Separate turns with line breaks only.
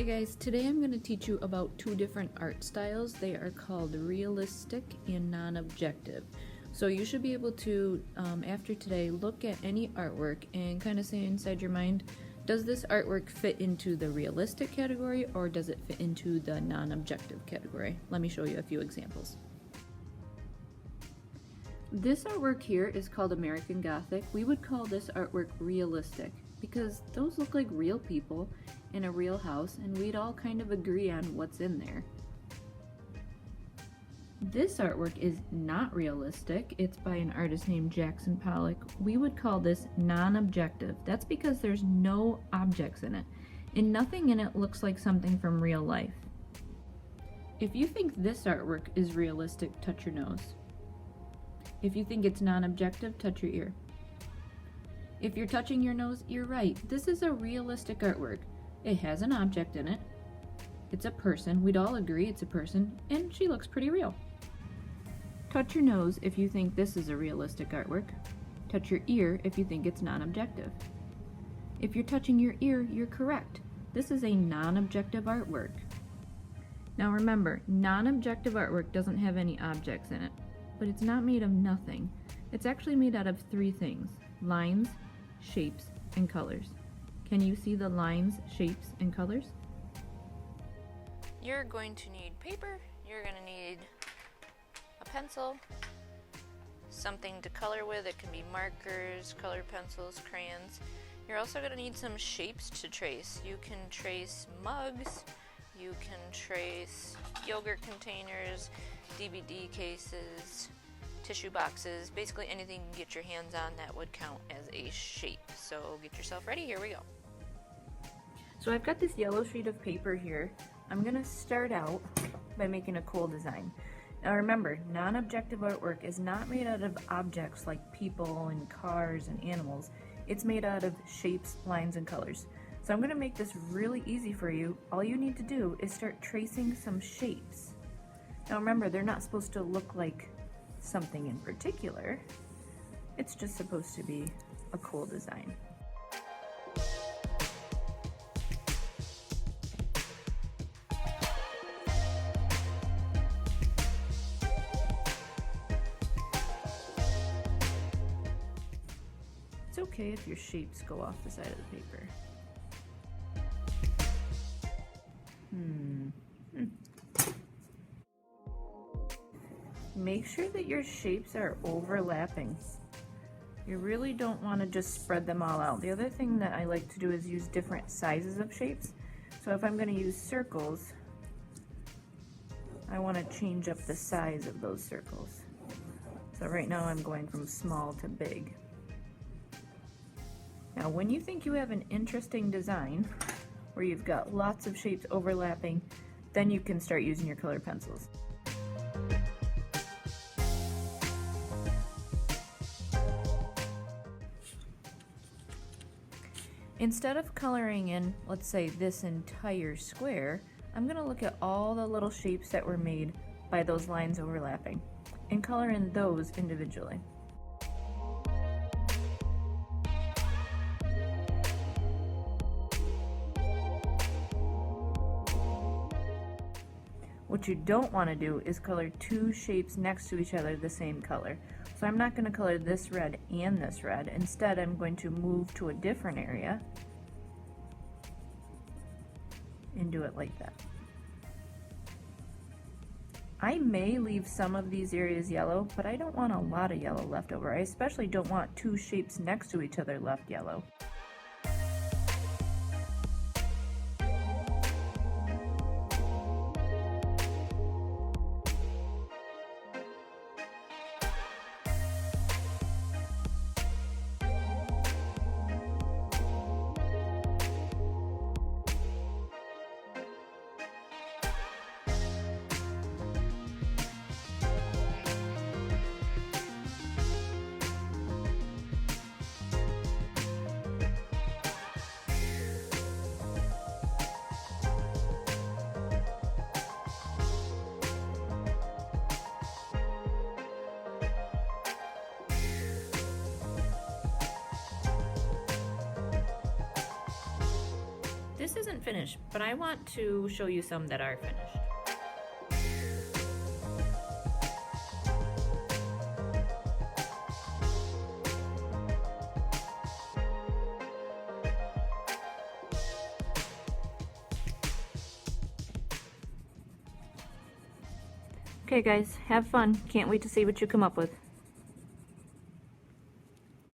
Hey guys, today I'm going to teach you about two different art styles. They are called realistic and non-objective. So you should be able to, after today, look at any artwork and kind of say inside your mind, does this artwork fit into the realistic category or does it fit into the non-objective category? Let me show you a few examples. This artwork here is called American Gothic. We would call this artwork realistic because those look like real people in a real house and we'd all kind of agree on what's in there. This artwork is not realistic. It's by an artist named Jackson Pollock. We would call this non-objective. That's because there's no objects in it and nothing in it looks like something from real life. If you think this artwork is realistic, touch your nose. If you think it's non-objective, touch your ear. If you're touching your nose, you're right. This is a realistic artwork. It has an object in it. It's a person. We'd all agree it's a person, and she looks pretty real. Touch your nose if you think this is a realistic artwork. Touch your ear if you think it's non-objective. If you're touching your ear, you're correct. This is a non-objective artwork. Now remember, non-objective artwork doesn't have any objects in it, but it's not made of nothing. It's actually made out of three things: lines, shapes, and colors. Can you see the lines, shapes, and colors?
You're going to need paper, you're going to need a pencil, something to color with. It can be markers, colored pencils, crayons. You're also going to need some shapes to trace. You can trace mugs, you can trace yogurt containers, DVD cases, tissue boxes, basically anything you can get your hands on that would count as a shape. So get yourself ready, here we go.
So I've got this yellow sheet of paper here. I'm going to start out by making a cool design. Now remember, non-objective artwork is not made out of objects like people and cars and animals. It's made out of shapes, lines, and colors. So I'm going to make this really easy for you. All you need to do is start tracing some shapes. Now remember, they're not supposed to look like something in particular. It's just supposed to be a cool design. It's okay if your shapes go off the side of the paper. Make sure that your shapes are overlapping. You really don't want to just spread them all out. The other thing that I like to do is use different sizes of shapes. So if I'm going to use circles, I want to change up the size of those circles. So right now I'm going from small to big. Now when you think you have an interesting design where you've got lots of shapes overlapping, then you can start using your colored pencils. Instead of coloring in, let's say, this entire square, I'm going to look at all the little shapes that were made by those lines overlapping and color in those individually. What you don't want to do is color two shapes next to each other the same color. So I'm not going to color this red and this red. Instead, I'm going to move to a different area and do it like that. I may leave some of these areas yellow, but I don't want a lot of yellow left over. I especially don't want two shapes next to each other left yellow. isn't finished, but I want to show you some that are finished. Okay guys, have fun. Can't wait to see what you come up with.